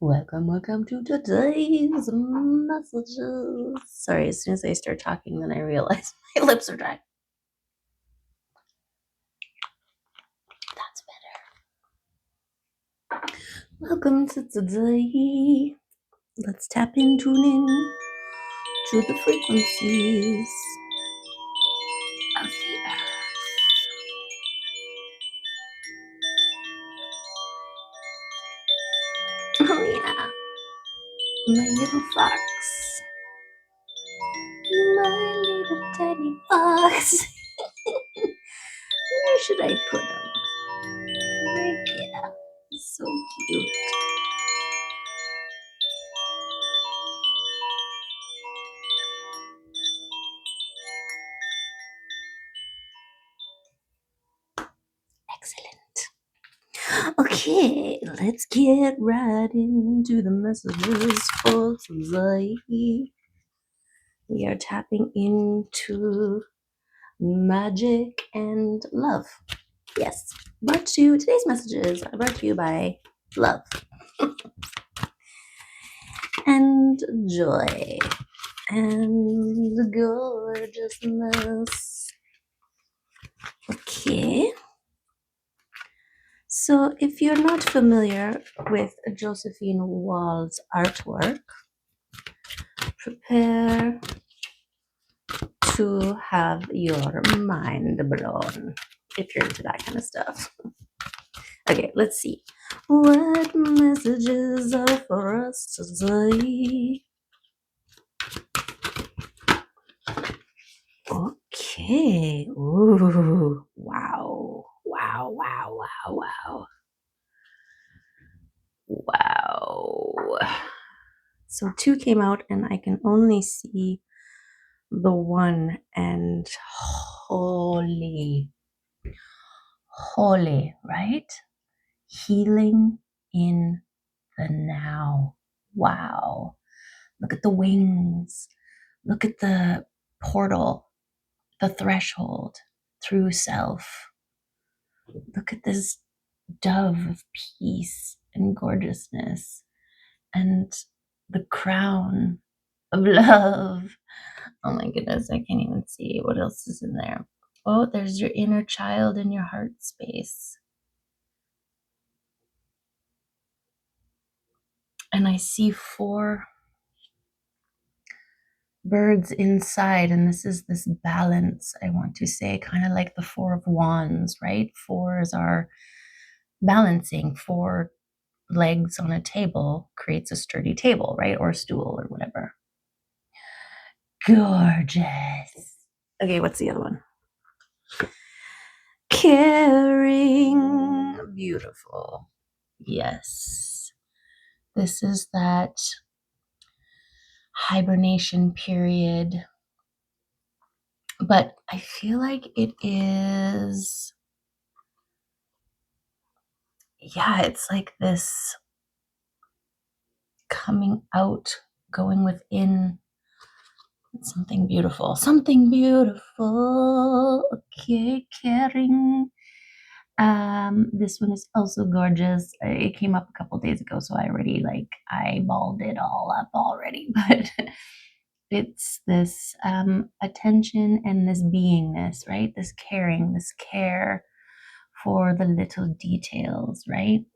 Welcome to today's messages. Sorry, as soon as I start talking, then I realize my lips are dry. That's better. Welcome to today. Let's tap in, tune in to the frequencies of the earth. Oh yeah, my little fox. My little tiny fox. Where should I put him? Right here. He's so cute. Excellent. Okay, let's get right into the messages for today. We are tapping into magic and love. Yes, today's messages are brought to you by love and joy and gorgeousness. Okay. So, if you're not familiar with Josephine Wall's artwork, prepare to have your mind blown if you're into that kind of stuff. Okay, let's see. What messages are for us today? Okay. Ooh. Wow. Wow, wow, wow, wow. Wow. So 2 came out and I can only see the 1, and holy, right? Healing in the now. Wow. Look at the wings. Look at the portal, the threshold through self. Look at this dove of peace and gorgeousness and the crown of love. Oh my goodness, I can't even see what else is in there. Oh, there's your inner child in your heart space. And I see 4 birds inside, and this is this balance, I want to say, kind of like the 4 of wands, right? 4s are balancing. 4 legs on a table creates a sturdy table, right? Or a stool or whatever. Gorgeous. Okay, what's the other one? Caring. Beautiful. Yes. This is that hibernation period. But I feel like it is, it's like this coming out, going within something beautiful. Something beautiful. Okay, caring. This one is also gorgeous. It came up a couple days ago, so I already eyeballed it all up already. But it's this attention and this beingness, right? This caring, this care for the little details, right?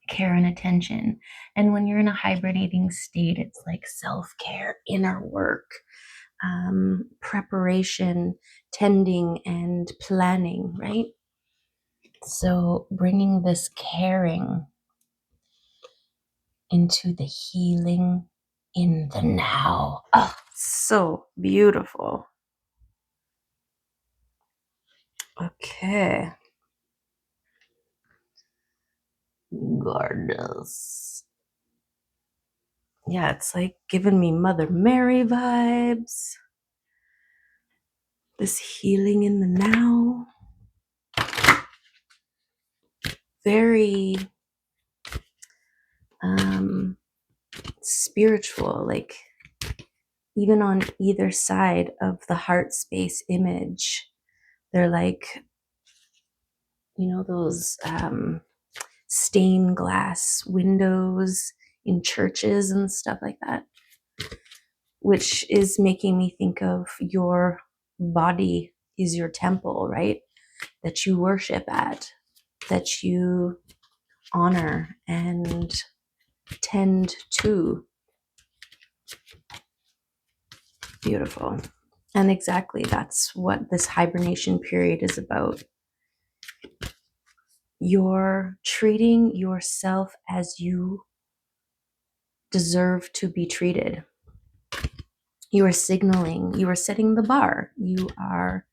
Care and attention. And when you're in a hibernating state, it's like self-care, inner work, preparation, tending, and planning, right? So bringing this caring into the healing in the now. Oh, so beautiful. Okay. Gorgeous. Yeah, it's like giving me Mother Mary vibes. This healing in the now. Very spiritual, like even on either side of the heart space image, they're like, those stained glass windows in churches and stuff like that, which is making me think of your body is your temple, right? That you worship at, that you honor and tend to. Beautiful. And exactly, that's what this hibernation period is about. You're treating yourself as you deserve to be treated. You are signaling, you are setting the bar, you are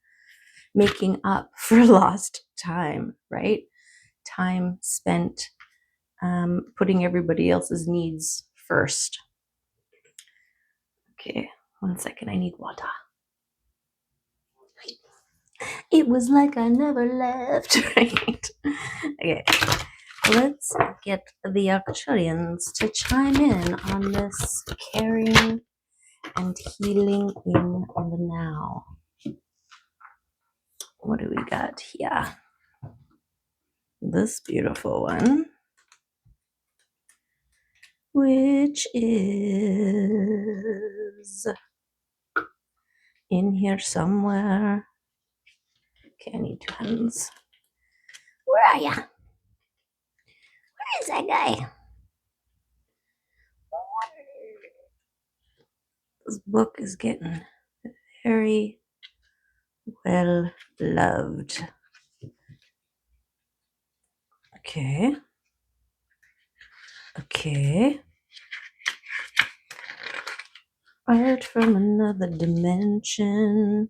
making up for lost time, right? Time spent putting everybody else's needs first. Okay, 1 second, I need water. It was like I never left, right? Okay, let's get the Arcturians to chime in on this caring and healing in the now. What do we got here? This beautiful one, which is in here somewhere. Okay, I need 2 hands. Where are ya? Where is that guy? This book is getting very well loved. Okay. Okay. Art from another dimension.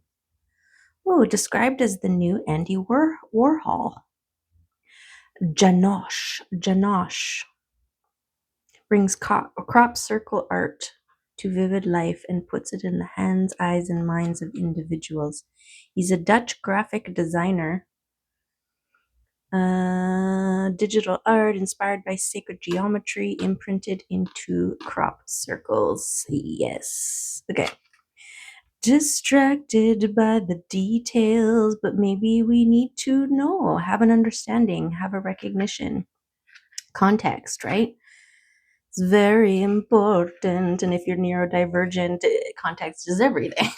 Oh, described as the new Andy Warhol. Janosch brings crop circle art to vivid life and puts it in the hands, eyes, and minds of individuals. He's a Dutch graphic designer. Digital art inspired by sacred geometry imprinted into crop circles. Yes. Okay. Distracted by the details, but maybe we need to know, have an understanding, have a recognition. Context, right? It's very important. And if you're neurodivergent, context is everything.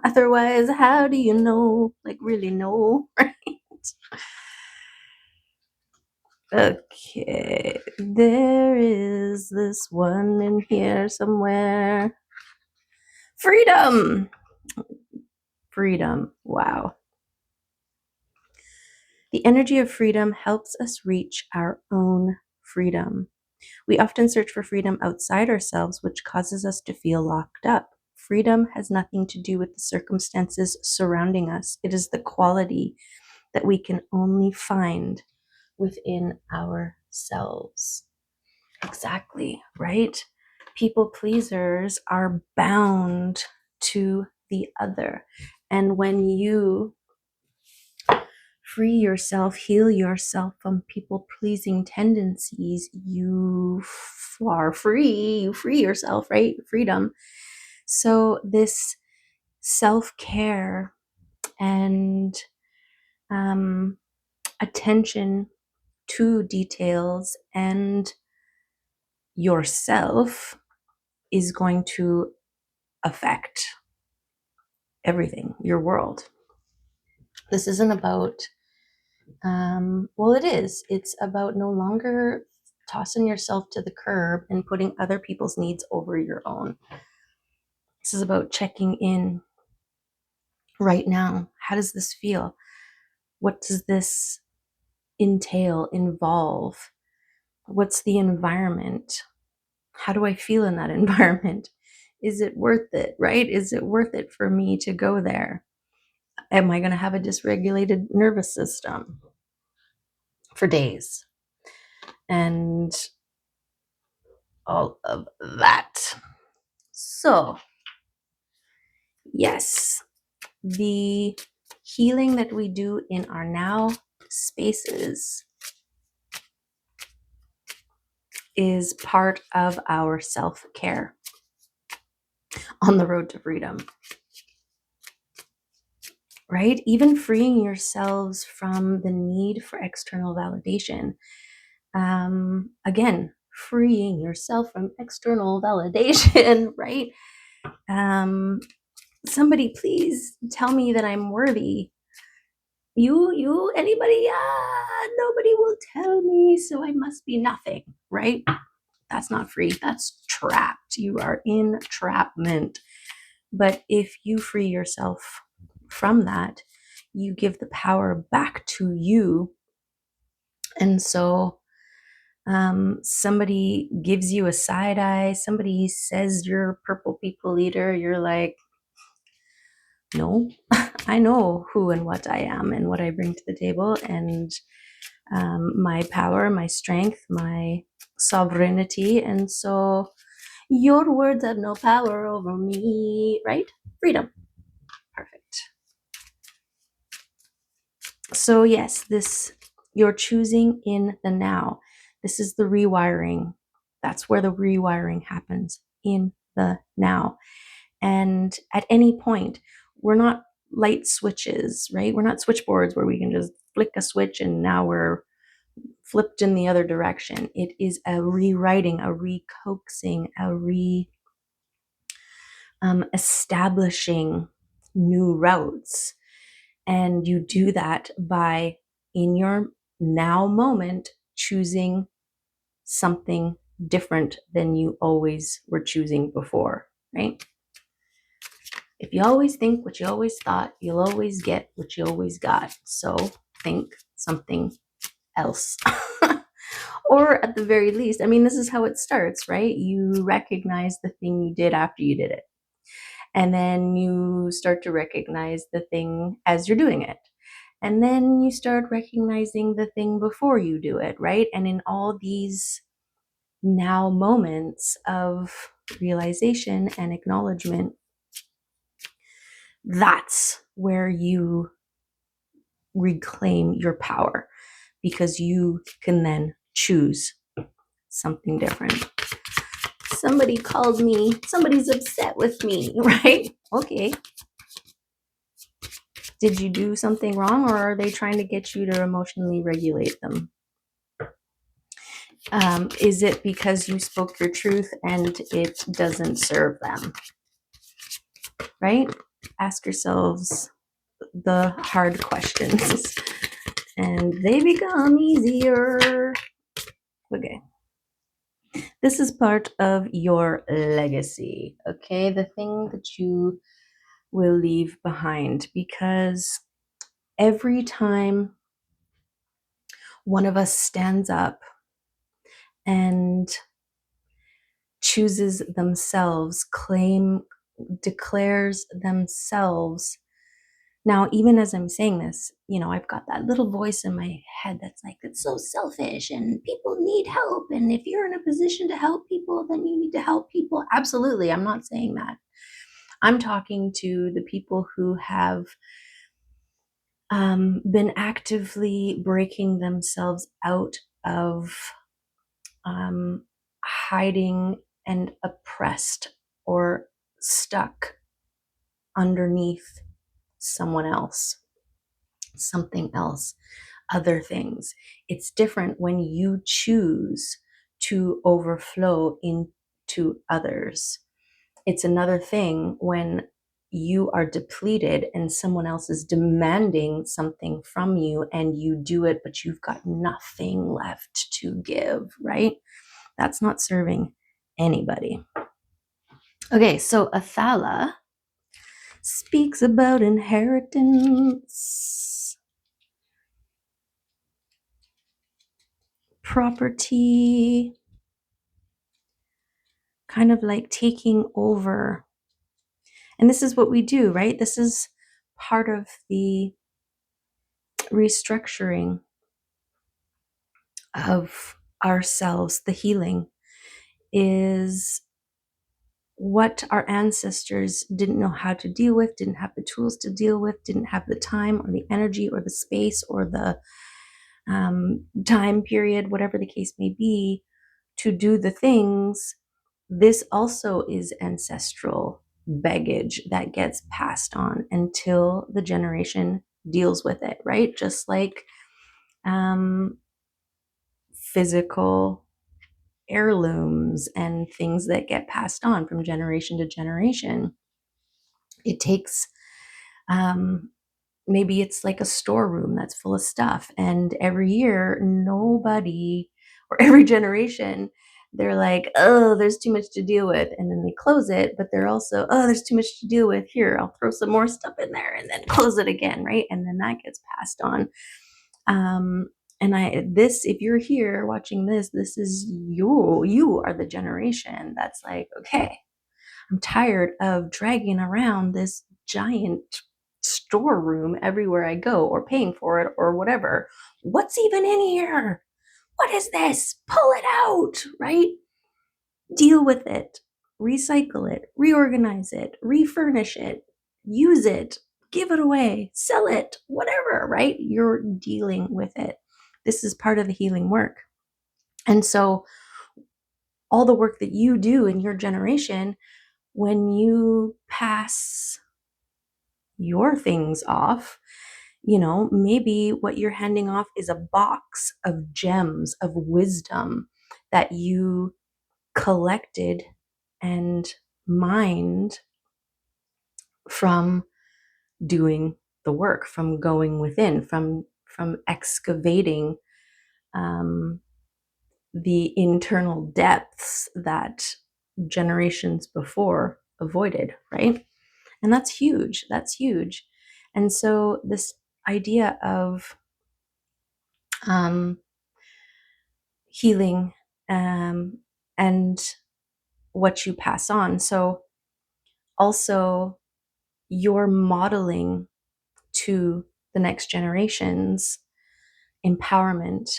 Otherwise, how do you know? Like, really know, right? Okay, there is this one in here somewhere. Freedom! Freedom. Wow. The energy of freedom helps us reach our own freedom. We often search for freedom outside ourselves, which causes us to feel locked up. Freedom has nothing to do with the circumstances surrounding us. It is the quality that we can only find within ourselves. Exactly, right? People pleasers are bound to the other. And when you free yourself, heal yourself from people pleasing tendencies, you are free. You free yourself, right? Freedom. So, this self care and attention to details and yourself is going to affect everything, your world. This isn't about, well, it is. It's about no longer tossing yourself to the curb and putting other people's needs over your own. This is about checking in right now. How does this feel? What does this entail, involve? What's the environment? How do I feel in that environment? Is it worth it, right? Is it worth it for me to go there? Am I going to have a dysregulated nervous system for days? And all of that. So, yes, the healing that we do in our now spaces is part of our self-care on the road to freedom, right? Even freeing yourselves from the need for external validation. Again, freeing yourself from external validation, right? Somebody please tell me that I'm worthy. Anybody? Nobody will tell me, so I must be nothing, right? That's not free. That's trapped. You are in entrapment. But if you free yourself from that, you give the power back to you. And so somebody gives you a side eye, somebody says you're purple people eater, you're like, no, I know who and what I am and what I bring to the table, and my power, my strength, my sovereignty. And so your words have no power over me, right? Freedom. Perfect. So yes, this, you're choosing in the now. This is the rewiring. That's where the rewiring happens, in the now. And at any point, we're not light switches, right? We're not switchboards where we can just flick a switch and now we're flipped in the other direction. It is a rewriting, a recoaxing, a establishing new routes. And you do that by, in your now moment, choosing something different than you always were choosing before, right? If you always think what you always thought, you'll always get what you always got. So think something else. Or at the very least, I mean, this is how it starts, right? You recognize the thing you did after you did it. And then you start to recognize the thing as you're doing it. And then you start recognizing the thing before you do it, right? And in all these now moments of realization and acknowledgement, that's where you reclaim your power, because you can then choose something different. Somebody called me, somebody's upset with me, right? Okay. Did you do something wrong, or are they trying to get you to emotionally regulate them? Is it because you spoke your truth and it doesn't serve them? Right? Ask yourselves the hard questions and they become easier. Okay. This is part of your legacy, okay? The thing that you will leave behind, because every time one of us stands up and chooses themselves, declares themselves. Now, even as I'm saying this, I've got that little voice in my head that's like, it's so selfish and people need help. And if you're in a position to help people, then you need to help people. Absolutely. I'm not saying that. I'm talking to the people who have been actively breaking themselves out of hiding and oppressed or stuck underneath someone else, something else, other things. It's different when you choose to overflow into others. It's another thing when you are depleted and someone else is demanding something from you and you do it, but you've got nothing left to give, right? That's not serving anybody. Okay, so Athala speaks about inheritance, property, kind of like taking over. And this is what we do, right? This is part of the restructuring of ourselves. The healing is what our ancestors didn't know how to deal with, didn't have the tools to deal with, didn't have the time or the energy or the space or the time period, whatever the case may be, to do the things. This also is ancestral baggage that gets passed on until the generation deals with it, right? Just like physical heirlooms and things that get passed on from generation to generation. It takes, maybe it's like a storeroom that's full of stuff, and every year nobody, or every generation, they're like, oh, there's too much to deal with, and then they close it, but they're also, oh, there's too much to deal with, here, I'll throw some more stuff in there, and then close it again, right? And then that gets passed on. And this, if you're here watching this is you are the generation that's like, okay, I'm tired of dragging around this giant storeroom everywhere I go, or paying for it, or whatever. What's even in here? What is this? Pull it out, right? Deal with it, recycle it, reorganize it, refurnish it, use it, give it away, sell it, whatever, right? You're dealing with it. This is part of the healing work. And so all the work that you do in your generation, when you pass your things off, maybe what you're handing off is a box of gems of wisdom that you collected and mined from doing the work, from going within, from excavating the internal depths that generations before avoided, right? And that's huge. That's huge. And so this idea of healing, and what you pass on. So also you're modeling to the next generations empowerment,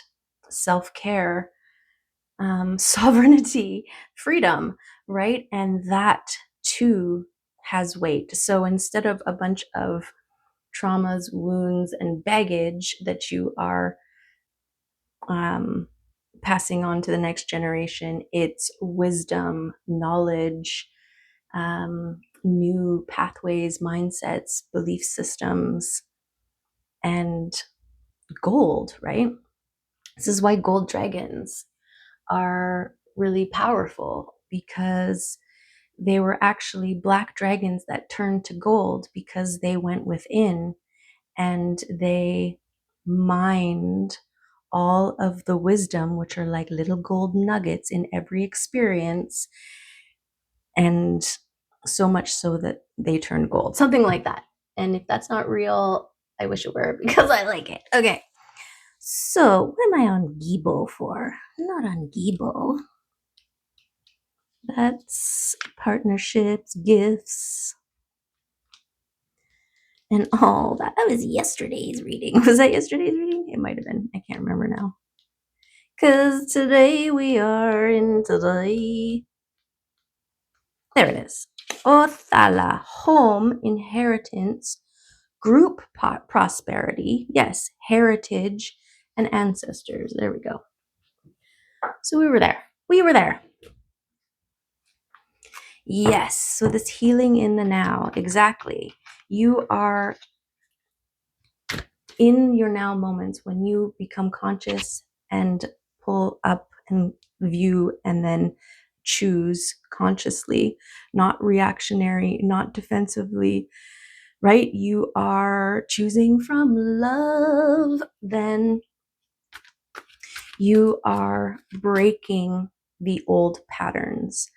self-care, sovereignty, freedom, right? And that too has weight. So instead of a bunch of traumas, wounds, and baggage that you are passing on to the next generation, it's wisdom, knowledge, new pathways, mindsets, belief systems, and gold, right? This is why gold dragons are really powerful, because they were actually black dragons that turned to gold because they went within and they mined all of the wisdom, which are like little gold nuggets in every experience, and so much so that they turn gold, something like that. And if that's not real, I wish it were, because I like it. Okay, so what am I on Gibo for? I'm not on Gibo. That's partnerships, gifts, and all that. That was yesterday's reading. Was that yesterday's reading? It might have been. I can't remember now. Because today we are in today. There it is. Othala, home, inheritance, group prosperity. Yes, heritage and ancestors. There we go. So we were there. We were there. Yes. So this healing in the now. Exactly. You are in your now moments when you become conscious and pull up and view and then choose consciously, not reactionary, not defensively, right? You are choosing from love, then you are breaking the old patterns.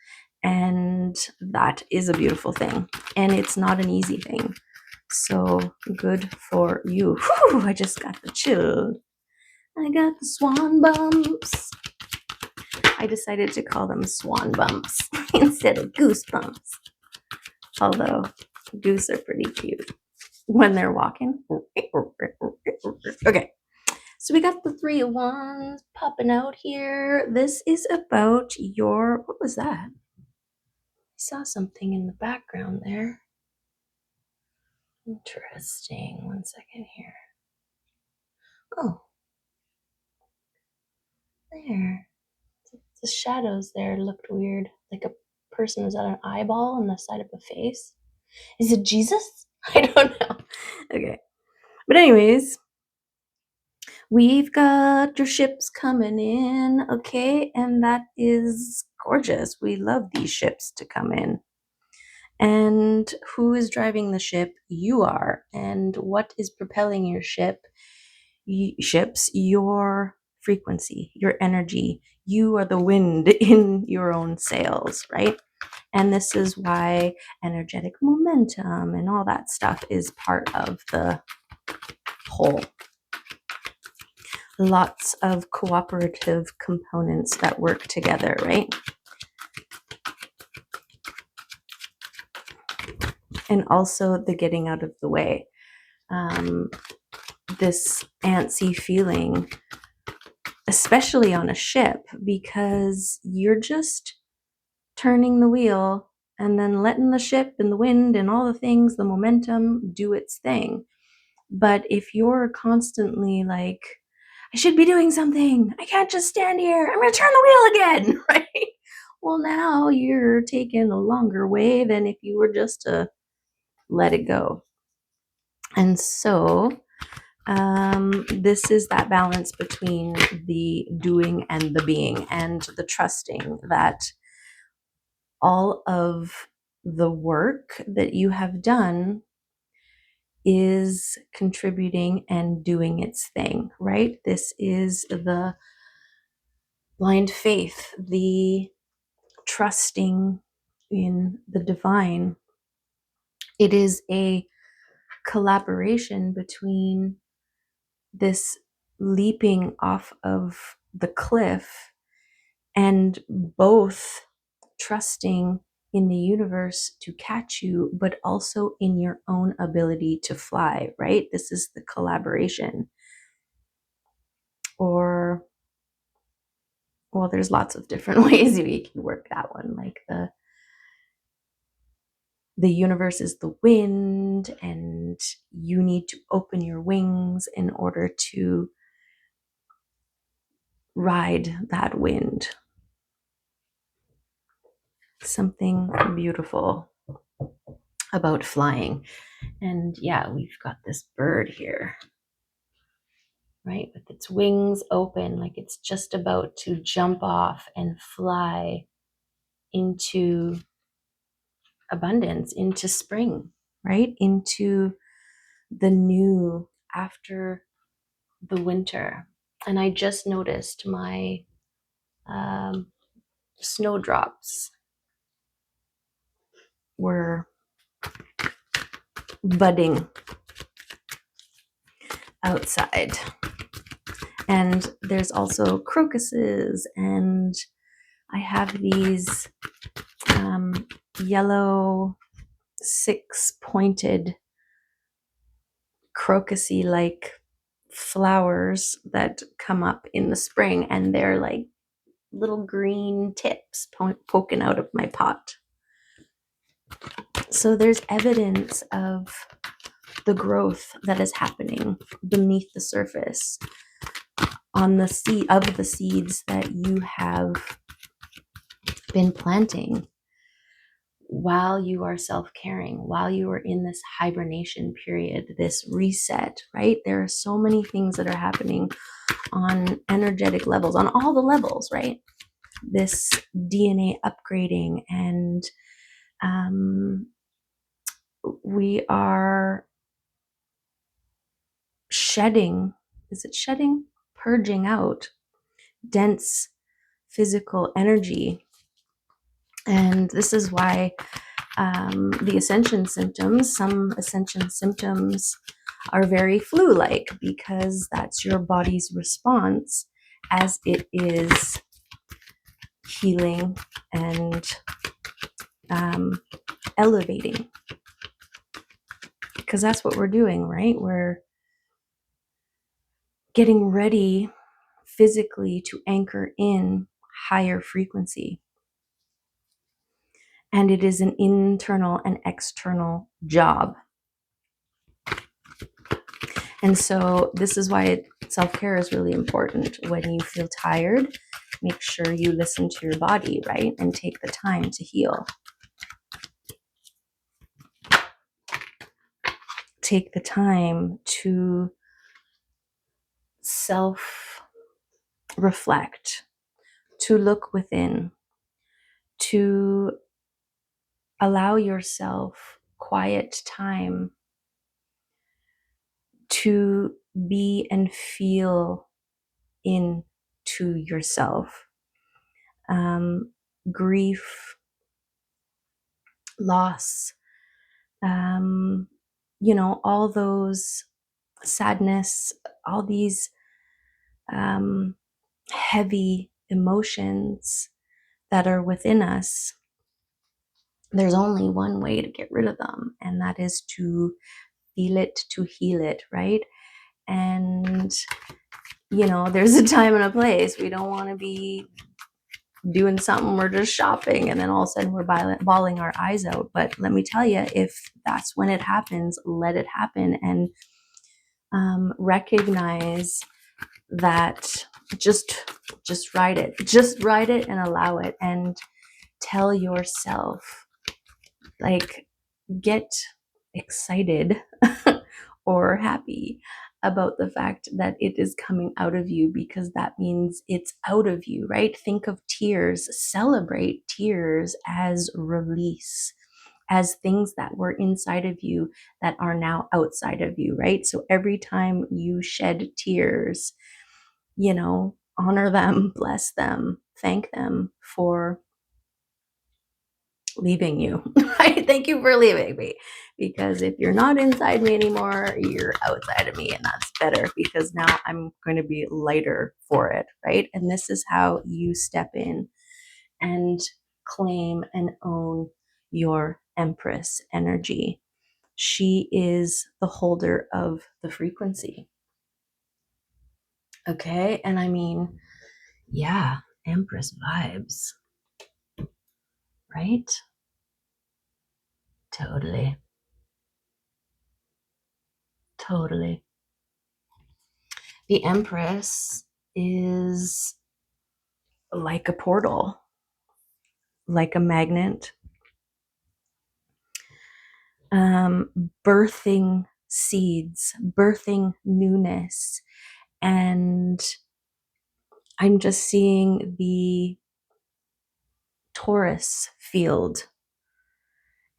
And that is a beautiful thing. And it's not an easy thing. So good for you. Whew, I just got the chill. I got the swan bumps. I decided to call them swan bumps instead of goosebumps. Although goose are pretty cute when they're walking. Okay, so we got the 3 of Wands popping out here. This is about your, what was that? I saw something in the background there. Interesting. One second here. Oh, there. The shadows there looked weird. Like a person was at an eyeball on the side of a face. Is it Jesus? I don't know. Okay. But anyways, We've got your ships coming in, okay? And that is gorgeous. We love these ships to come in. And who is driving the ship? You are. And what is propelling your ships? Your frequency, your energy. You are the wind in your own sails, right? And this is why energetic momentum and all that stuff is part of the whole. Lots of cooperative components that work together, right? And also the getting out of the way. This antsy feeling, especially on a ship, because you're just turning the wheel and then letting the ship and the wind and all the things, the momentum, do its thing. But if you're constantly like, I should be doing something, I can't just stand here, I'm going to turn the wheel again, right? Well, now you're taking a longer way than if you were just to let it go. And so this is that balance between the doing and the being, and the trusting that all of the work that you have done is contributing and doing its thing, right? This is the blind faith, the trusting in the divine. It is a collaboration between this leaping off of the cliff and both trusting in the universe to catch you, but also in your own ability to fly, right? This is the collaboration. Or, well, there's lots of different ways we can work that one. Like the universe is the wind, and you need to open your wings in order to ride that wind. Something beautiful about flying. And yeah, we've got this bird here, right? With its wings open, like it's just about to jump off and fly into abundance, into spring, right? Into the new after the winter. And I just noticed my snowdrops were budding outside. And there's also crocuses, and I have these yellow 6-pointed crocusy like flowers that come up in the spring, and they're like little green tips poking out of my pot. So there's evidence of the growth that is happening beneath the surface on the seed of the seeds that you have been planting while you are self-caring, while you are in this hibernation period, this reset, right? There are so many things that are happening on energetic levels, on all the levels, right? This DNA upgrading, and we are shedding, is it shedding? Purging out dense physical energy. And this is why the ascension symptoms, some ascension symptoms are very flu-like, because that's your body's response as it is healing and elevating. Because that's what we're doing, right? We're getting ready physically to anchor in higher frequency. And it is an internal and external job. And so this is why self-care is really important. When you feel tired, make sure you listen to your body, right? And take the time to heal. Take the time to self-reflect, to look within, to allow yourself quiet time to be and feel into yourself. Grief, loss, all those sadness, all these heavy emotions that are within us. There's only one way to get rid of them, and that is to feel it, to heal it, right? And, there's a time and a place. We don't want to be doing something, we're just shopping, and then all of a sudden we're bawling our eyes out. But let me tell you, if that's when it happens, let it happen, and recognize that. Just ride it and allow it, and tell yourself, like, get excited or happy about the fact that it is coming out of you, because that means it's out of you, right? Think of tears, celebrate tears as release, as things that were inside of you that are now outside of you, right? So every time you shed tears, honor them, bless them, thank them for leaving you, right? Thank you for leaving me, because if you're not inside me anymore, you're outside of me, and that's better, because now I'm going to be lighter for it, right? And this is how you step in and claim and own your Empress energy. She is the holder of the frequency. Okay, and I mean, yeah, Empress vibes, right? Totally. The Empress is like a portal, like a magnet, birthing seeds, birthing newness. And I'm just seeing the Taurus field,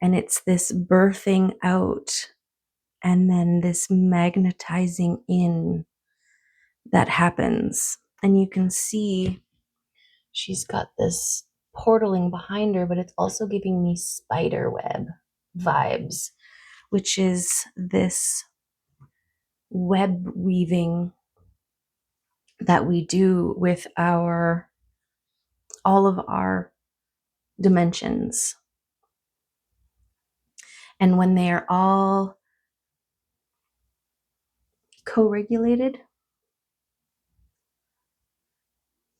and it's this birthing out and then this magnetizing in that happens. And you can see she's got this portaling behind her, but it's also giving me spider web vibes, which is this web weaving that we do with all of our dimensions. And when they are all co-regulated,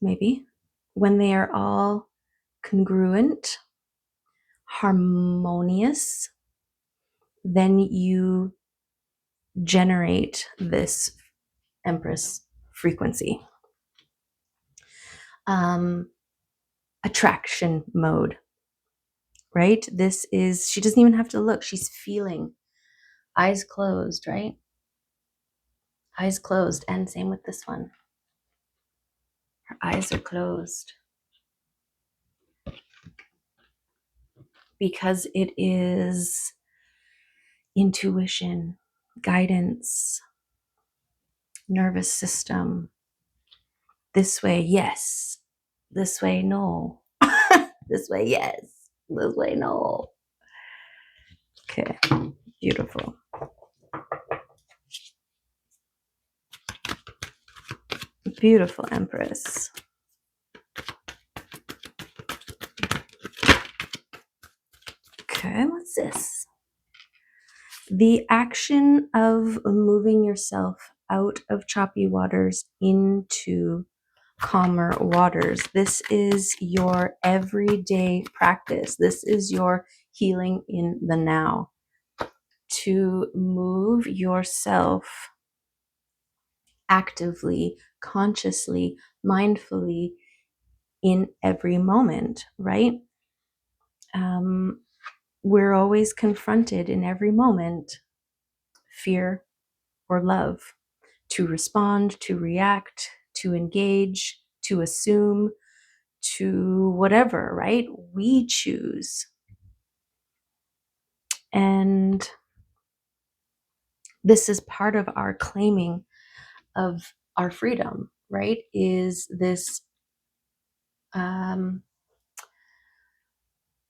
maybe, when they are all congruent, harmonious, then you generate this Empress frequency. Attraction mode, right? This is, she doesn't even have to look. She's feeling. Eyes closed, right? Eyes closed. And same with this one. Her eyes are closed. Because it is intuition, guidance, nervous system. This way, yes. This way, no. This way, yes. This way, no. Okay, beautiful. Beautiful Empress. Okay, what's this? The action of moving yourself out of choppy waters into calmer waters. This is your everyday practice. This is your healing in the now. To move yourself actively, consciously, mindfully in every moment, right? We're always confronted in every moment, fear or love, to respond, to react, to engage, to assume, to whatever, right? We choose. And this is part of our claiming of our freedom, right? Is this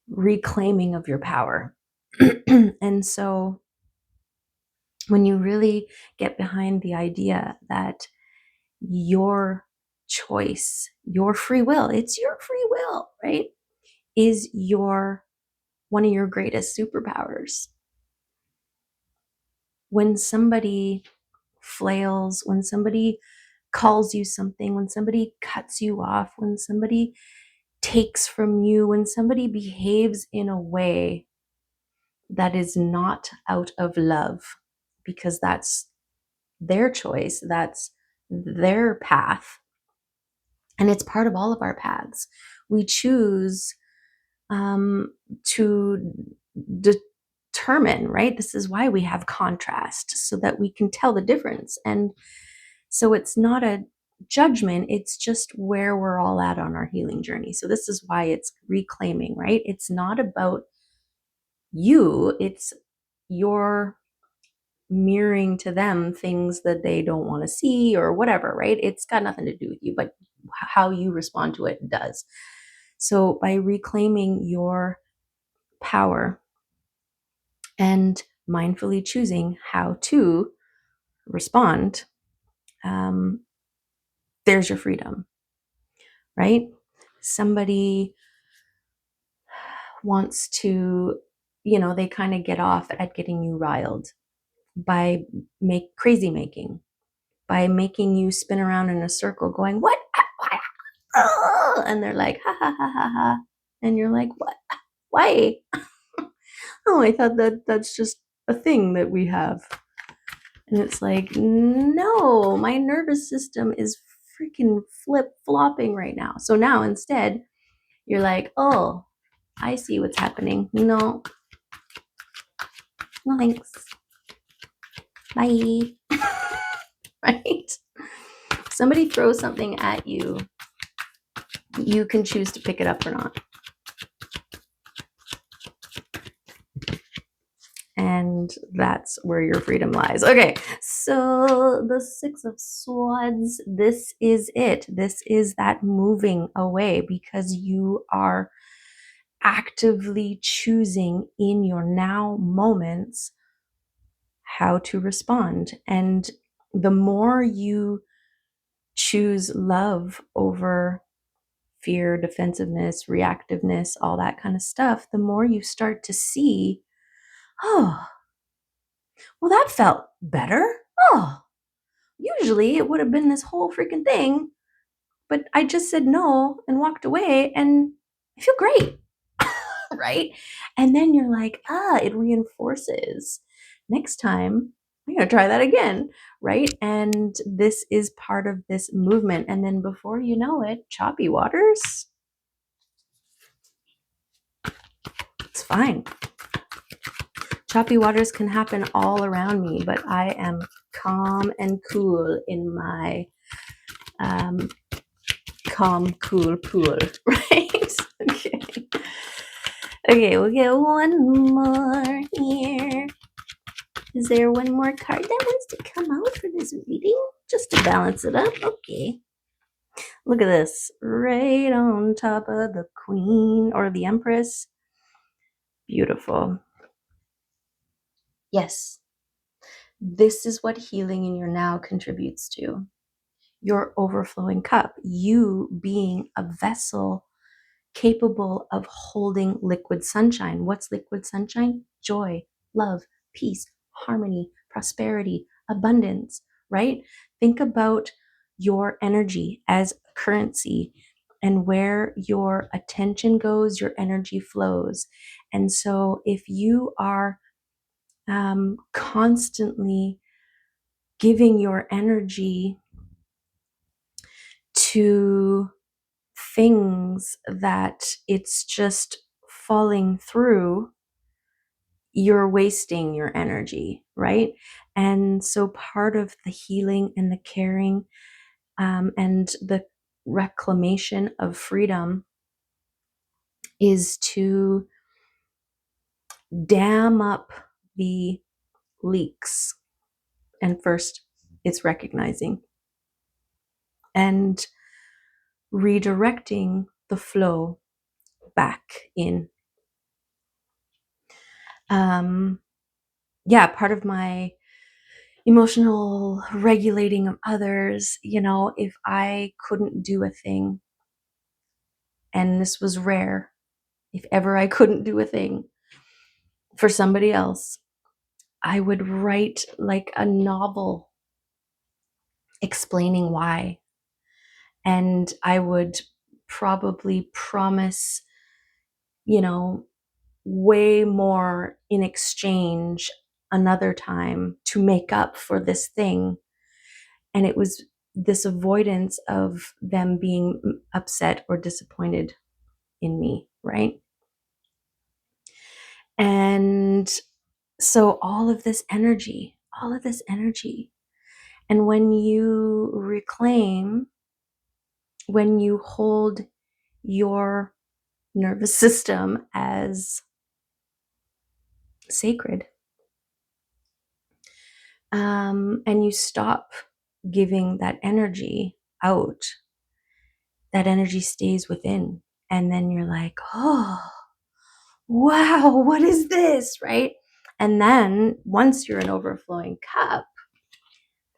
reclaiming of your power. And so when you really get behind the idea that your choice, your free will, it's your free will, right? Is your one of your greatest superpowers. When somebody flails, when somebody calls you something, when somebody cuts you off, when somebody takes from you, when somebody behaves in a way that is not out of love, because that's their choice, that's their path, and it's part of all of our paths. We choose to determine, right? This is why we have contrast, so that we can tell the difference. And so it's not a judgment, it's just where we're all at on our healing journey. So this is why it's reclaiming, right? It's not about you, it's your mirroring to them things that they don't want to see or whatever, right? It's got nothing to do with you, but how you respond to it does. So by reclaiming your power and mindfully choosing how to respond, there's your freedom, right? Somebody wants to, they kind of get off at getting you riled by crazy making, by making you spin around in a circle going, what? Oh, and they're like, ha ha ha ha ha. And you're like, what? Why? Oh, I thought that's just a thing that we have. And it's like, no, my nervous system is freaking flip-flopping right now. So now instead, you're like, oh, I see what's happening. No thanks. Bye. Right? Somebody throws something at you, you can choose to pick it up or not. And that's where your freedom lies. Okay, so the Six of Swords, this is it. This is that moving away, because you are actively choosing in your now moments how to respond. And the more you choose love over fear, defensiveness, reactiveness, all that kind of stuff, the more you start to see, oh, well, that felt better. Oh, usually it would have been this whole freaking thing, but I just said no and walked away and I feel great. Right? And then you're like, it reinforces. Next time, I'm going to try that again. Right? And this is part of this movement. And then before you know it, choppy waters, it's fine. Choppy waters can happen all around me, but I am calm and cool in my calm, cool pool, right? Okay. Okay, we'll get one more here. Is there one more card that wants to come out for this reading? Just to balance it up. Okay. Look at this. Right on top of the Queen or the Empress. Beautiful. Yes. This is what healing in your now contributes to. Your overflowing cup. You being a vessel capable of holding liquid sunshine. What's liquid sunshine? Joy, love, peace, harmony, prosperity, abundance, right? Think about your energy as currency, and where your attention goes, your energy flows. And so if you are constantly giving your energy to things that it's just falling through, you're wasting your energy, right? And so part of the healing and the caring and the reclamation of freedom is to dam up the leaks. And first, it's recognizing and redirecting the flow back in. Part of my emotional regulating of others, if I couldn't do a thing, and this was rare, if ever I couldn't do a thing for somebody else, I would write like a novel explaining why. And I would probably promise, way more in exchange another time to make up for this thing. And it was this avoidance of them being upset or disappointed in me, right? And so all of this energy, and when you reclaim, when you hold your nervous system as sacred, and you stop giving that energy out, that energy stays within. And then you're like, oh, wow, what is this, right? And then once you're an overflowing cup,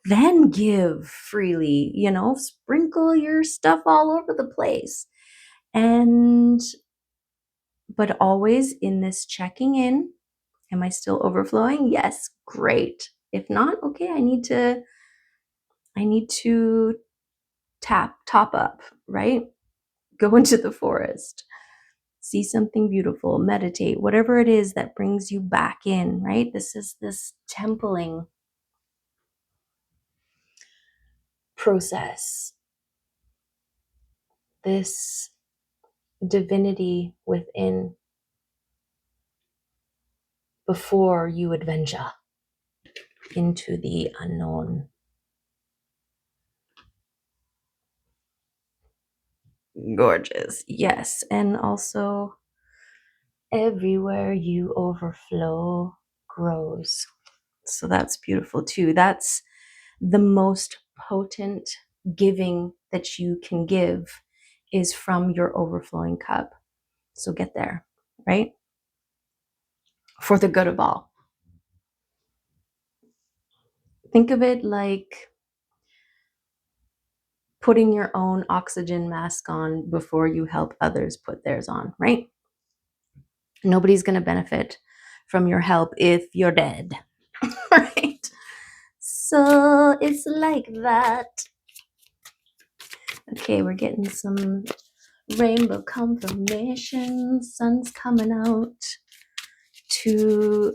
then give freely, sprinkle your stuff all over the place. But always in this checking in, am I still overflowing? Yes, great. If not, okay, I need to top up, right? Go into the forest, see something beautiful, meditate, whatever it is that brings you back in, right? This is this templing process, this divinity within before you adventure into the unknown. Gorgeous. Yes. And also, everywhere you overflow grows. So that's beautiful too. That's the most potent giving that you can give is from your overflowing cup. So get there, right? For the good of all. Think of it like putting your own oxygen mask on before you help others put theirs on, right? Nobody's going to benefit from your help if you're dead, right? So it's like that. Okay, we're getting some rainbow confirmation. Sun's coming out to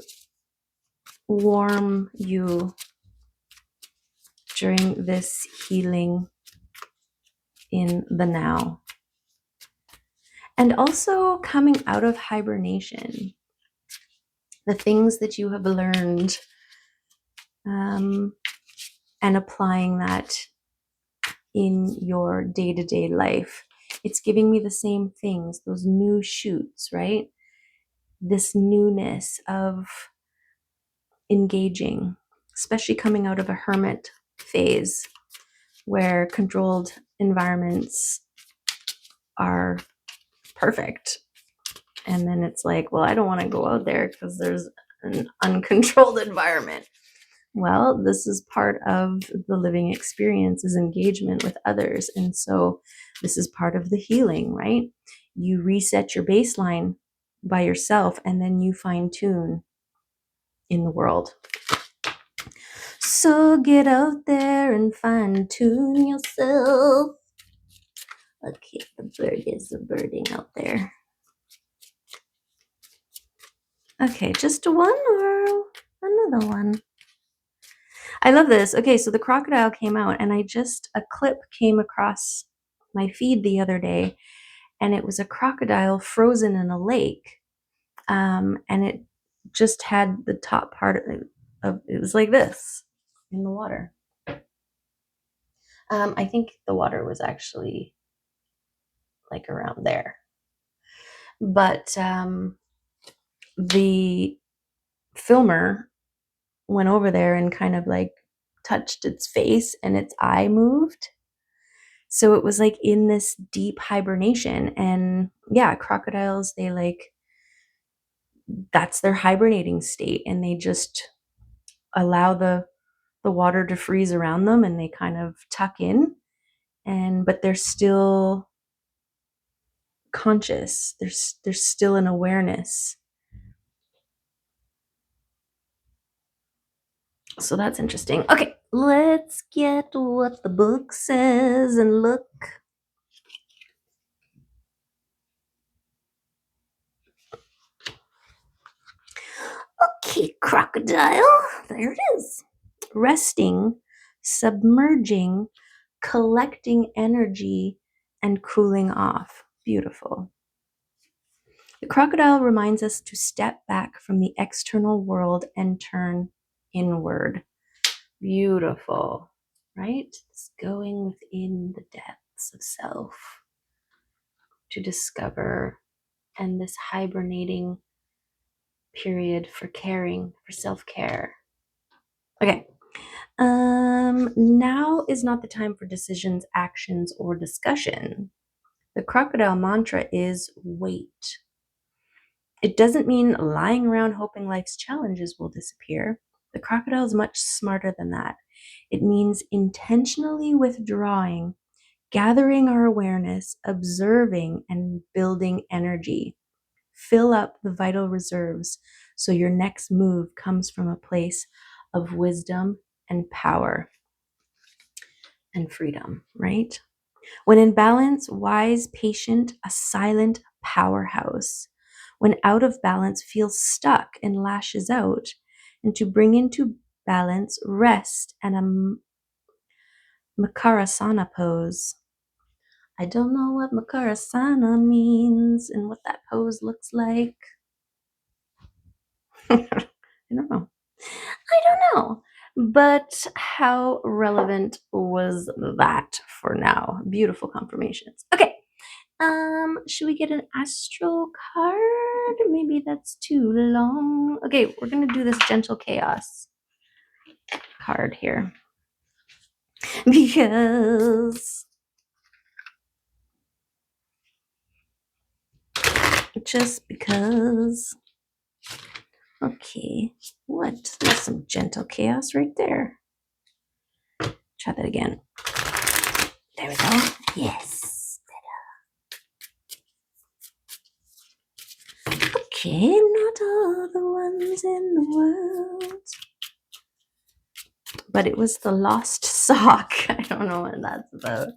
warm you during this healing in the now. And also coming out of hibernation, the things that you have learned, and applying that in your day-to-day life. It's giving me the same things, those new shoots, right? This newness of engaging, especially coming out of a hermit phase where controlled environments are perfect. And then it's like, well, I don't want to go out there because there's an uncontrolled environment. Well, this is part of the living experience, is engagement with others. And so this is part of the healing, right? You reset your baseline by yourself and then you fine tune in the world. So get out there and fine tune yourself. Okay, the bird is birding out there. Okay, just one or another one? I love this. Okay, so the crocodile came out and a clip came across my feed the other day and it was a crocodile frozen in a lake. And it just had the top part it was like this in the water. I think the water was actually like around there. But the filmer went over there and kind of like touched its face and its eye moved. So it was like in this deep hibernation. And yeah, crocodiles, they like, that's their hibernating state. And they just allow the water to freeze around them and they kind of tuck in. But they're still conscious. There's still an awareness. So that's interesting. Okay, let's get what the book says and look. Okay, crocodile. There it is. Resting, submerging, collecting energy, and cooling off. Beautiful. The crocodile reminds us to step back from the external world and turn inward. Beautiful, right? It's going within the depths of self to discover, and this hibernating period for caring, for self-care. Okay. Now is not the time for decisions, actions, or discussion. The crocodile mantra is wait. It doesn't mean lying around hoping life's challenges will disappear. The crocodile is much smarter than that. It means intentionally withdrawing, gathering our awareness, observing, and building energy. Fill up the vital reserves so your next move comes from a place of wisdom and power and freedom, right? When in balance, wise, patient, a silent powerhouse. When out of balance, feels stuck and lashes out. And to bring into balance, rest and a Makarasana pose. I don't know what Makarasana means and what that pose looks like. I don't know. But how relevant was that for now? Beautiful confirmations. Okay. Should we get an astral card? Maybe that's too long. Okay, we're gonna do this gentle chaos card here. Because just because. Okay, what? There's some gentle chaos right there. Try that again. There we go. Yes. Okay, not all the ones in the world. But it was the lost sock. I don't know what that's about.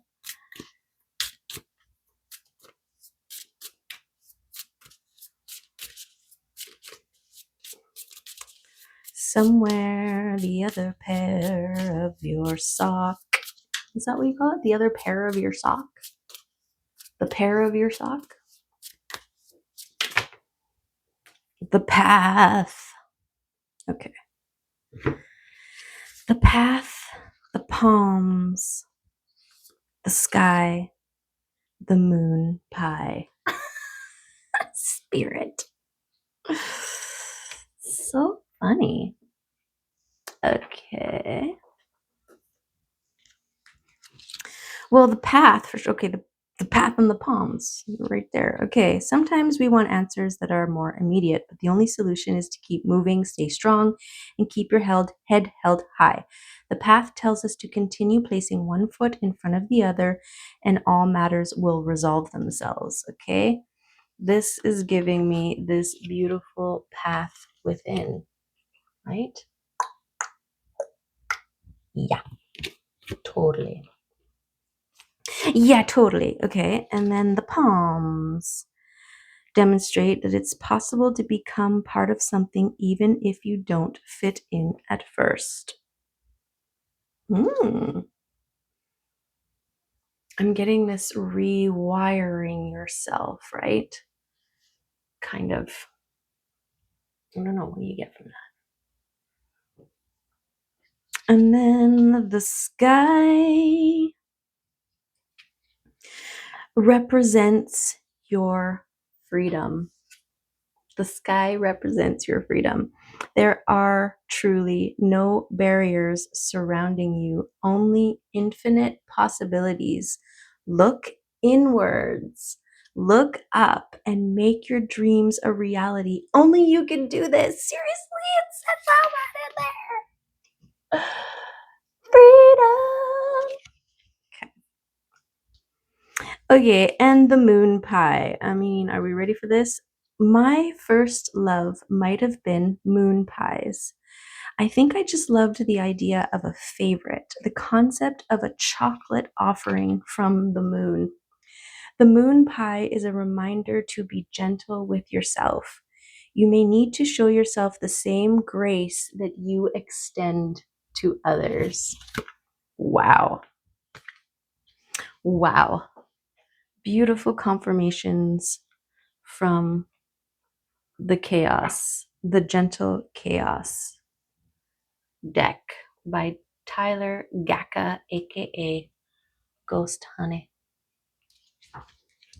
Somewhere the other pair of your sock. Is that what you call it? The other pair of your sock? The pair of your sock? The path. Okay. The path, the palms, the sky, the moon pie. Spirit. So funny. Okay. Well, the path, for sure. Okay, the path and the palms, right there. Okay, sometimes we want answers that are more immediate, but the only solution is to keep moving, stay strong, and keep your head held high. The path tells us to continue placing one foot in front of the other, and all matters will resolve themselves. Okay, this is giving me this beautiful path within, right? Yeah, totally. Yeah, totally. Okay. And then the palms demonstrate that it's possible to become part of something even if you don't fit in at first. I'm getting this rewiring yourself, right? Kind of. I don't know. What do you get from that? And then the sky represents your freedom. The sky represents your freedom. There are truly no barriers surrounding you, only infinite possibilities. Look inwards, look up, and make your dreams a reality. Only you can do this. Seriously, it says so much in there. Freedom. Okay, and the moon pie. I mean, are we ready for this? My first love might have been moon pies. I think I just loved the idea of a favorite, the concept of a chocolate offering from the moon. The moon pie is a reminder to be gentle with yourself. You may need to show yourself the same grace that you extend to others. Wow. Wow. Beautiful confirmations from the chaos, the gentle chaos deck by Tyler Gacka, aka Ghost Honey.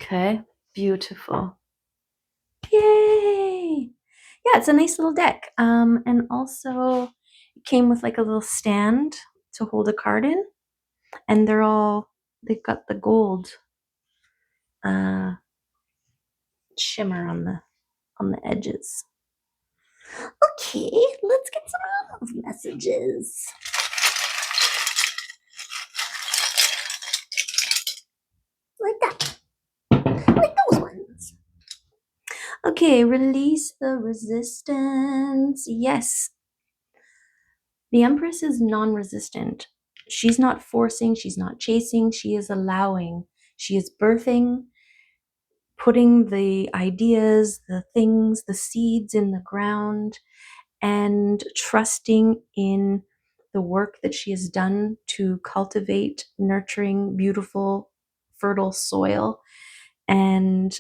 Okay, beautiful. Yay! Yeah, it's a nice little deck. And also it came with like a little stand to hold a card in, and they've got the gold shimmer on the edges. Okay, let's get some love messages. Like that. Like those ones. Okay, release the resistance. Yes. The Empress is non-resistant. She's not forcing, she's not chasing, she is allowing. She is birthing, putting the ideas, the things, the seeds in the ground, and trusting in the work that she has done to cultivate nurturing, beautiful, fertile soil, and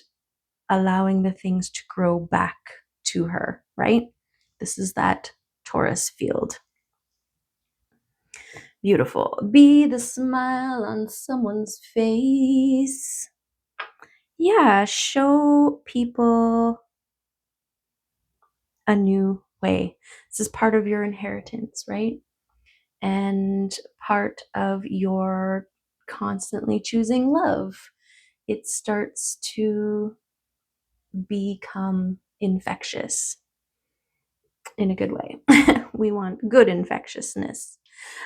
allowing the things to grow back to her, right? This is that Taurus field. Beautiful. Be the smile on someone's face. Yeah, show people a new way. This is part of your inheritance, right? And part of your constantly choosing love. It starts to become infectious in a good way. We want good infectiousness.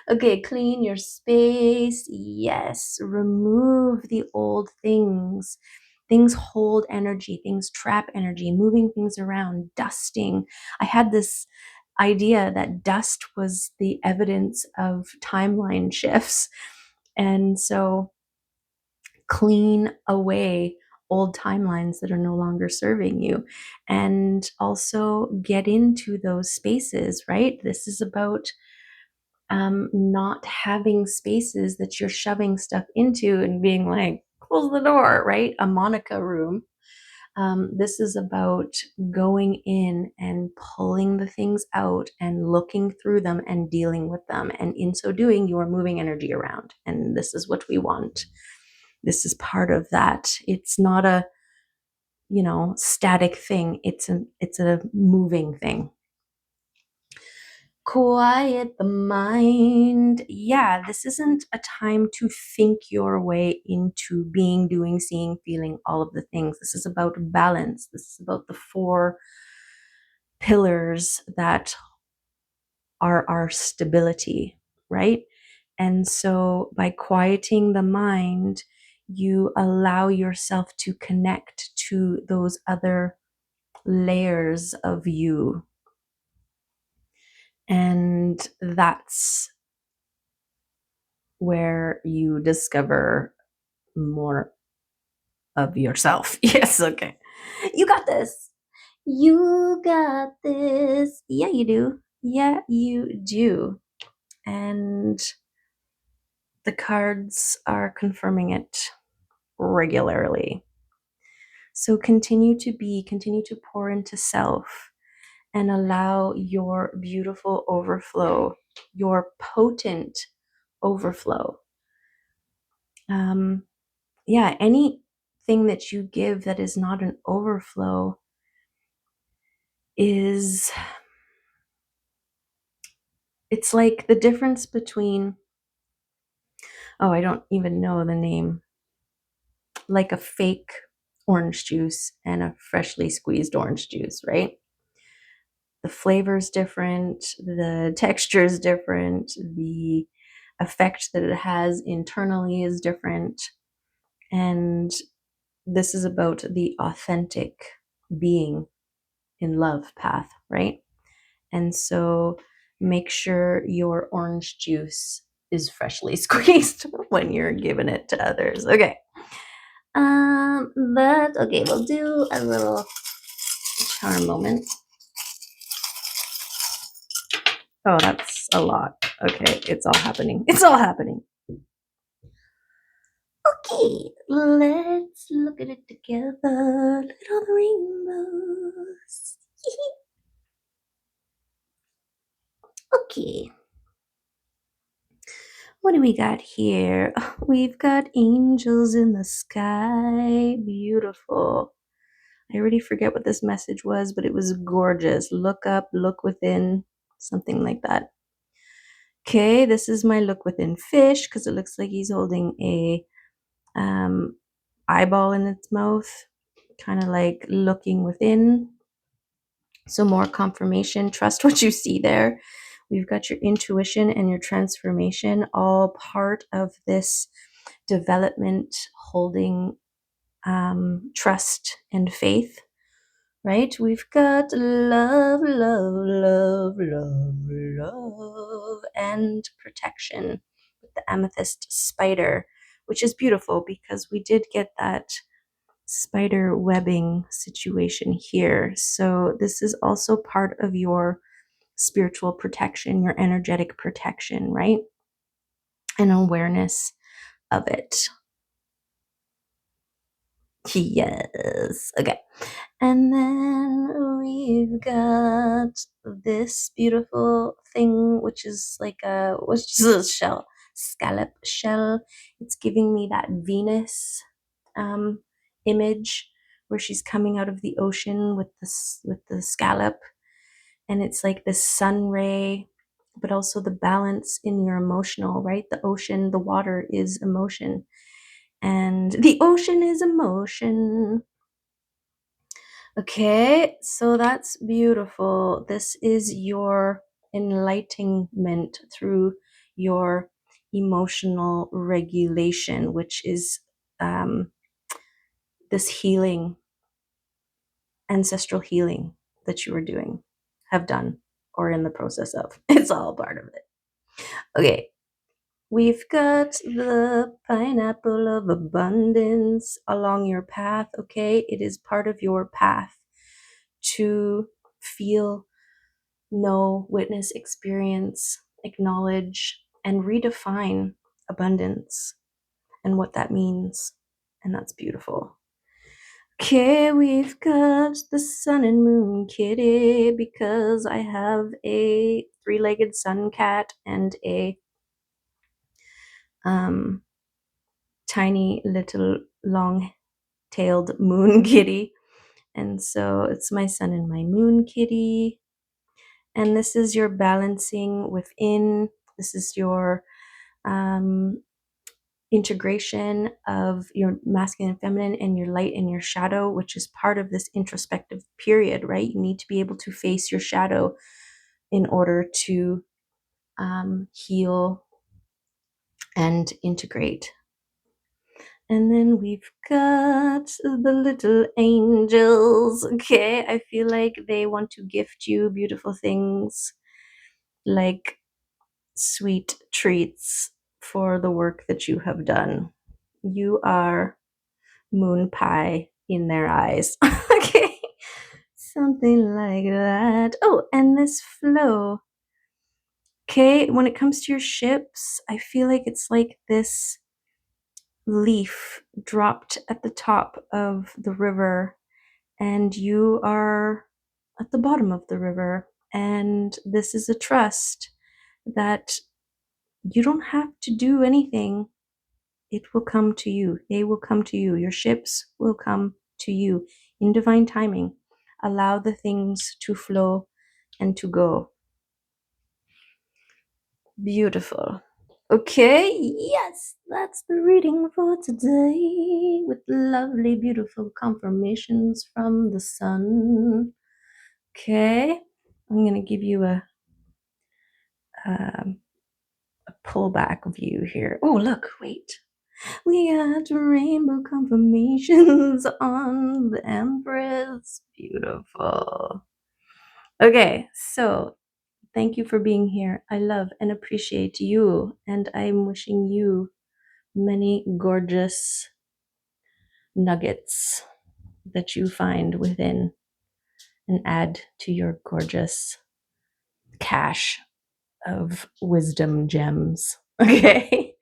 Okay, clean your space. Yes, remove the old things. Things hold energy, things trap energy, moving things around, dusting. I had this idea that dust was the evidence of timeline shifts. And so clean away old timelines that are no longer serving you, and also get into those spaces, right? This is about not having spaces that you're shoving stuff into and being like, close the door, right? A Monica room. This is about going in and pulling the things out and looking through them and dealing with them. And in so doing, you are moving energy around. And this is what we want. This is part of that. It's not a, static thing. It's a moving thing. Quiet the mind. Yeah, this isn't a time to think your way into being, doing, seeing, feeling all of the things. This is about balance. This is about the 4 pillars that are our stability, right? And so by quieting the mind, you allow yourself to connect to those other layers of you. And that's where you discover more of yourself. Yes, okay. You got this. You got this. Yeah, you do. Yeah, you do. And the cards are confirming it regularly. So continue to pour into self and allow your beautiful overflow your potent overflow. Yeah, anything that you give that is not an overflow is, it's like the difference between, oh, I don't even know the name, like a fake orange juice and a freshly squeezed orange juice, right? The flavor's different, the texture is different, the effect that it has internally is different. And this is about the authentic being in love path, right? And so make sure your orange juice is freshly squeezed when you're giving it to others. Okay. But okay, we'll do a little charm moment. Oh, that's a lot. Okay, it's all happening. It's all happening. Okay, let's look at it together. Look at all the rainbows. Okay. What do we got here? We've got angels in the sky. Beautiful. I already forget what this message was, but it was gorgeous. Look up, look within, something like that. Okay, this is my look within fish because it looks like he's holding a eyeball in its mouth, kind of like looking within. So more confirmation, trust what you see there. We've got your intuition and your transformation, all part of this development, holding trust and faith, right? We've got love, love, love, love, love, and protection with the amethyst spider, which is beautiful because we did get that spider webbing situation here. So this is also part of your spiritual protection, your energetic protection, right? And awareness of it. Yes. Okay. And then we've got this beautiful thing, which is a shell, scallop shell. It's giving me that Venus image where she's coming out of the ocean with the scallop, and it's like this sun ray, but also the balance in your emotional, right? The ocean, the water is emotion, and the ocean is emotion. Okay, so that's beautiful. This is your enlightenment through your emotional regulation, which is this healing, ancestral healing that you are doing, have done, or in the process of. It's all part of it. Okay, we've got the pineapple of abundance along your path. Okay, it is part of your path to feel, know, witness, experience, acknowledge, and redefine abundance and what that means. And that's beautiful. Okay, we've got the sun and moon kitty because I have a three-legged sun cat and a tiny little long-tailed moon kitty. And so it's my sun and my moon kitty. And this is your balancing within. This is your integration of your masculine and feminine and your light and your shadow, which is part of this introspective period, right? You need to be able to face your shadow in order to heal and integrate. And then we've got the little angels. Okay, I feel like they want to gift you beautiful things like sweet treats for the work that you have done. You are moon pie in their eyes. Okay, something like that. Oh, and this flow. Okay, when it comes to your ships, I feel like it's like this leaf dropped at the top of the river, and you are at the bottom of the river. And this is a trust that you don't have to do anything. It will come to you. They will come to you. Your ships will come to you in divine timing. Allow the things to flow and to go. Beautiful. Okay, yes, that's the reading for today with lovely, beautiful confirmations from the sun. Okay, I'm going to give you a pullback view here. Oh, look, wait. We got rainbow confirmations on the Empress. Beautiful. Okay, so thank you for being here. I love and appreciate you, and I'm wishing you many gorgeous nuggets that you find within and add to your gorgeous cache of wisdom gems. Okay.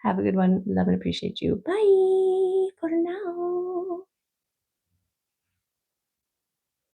Have a good one. Love and appreciate you. Bye for now.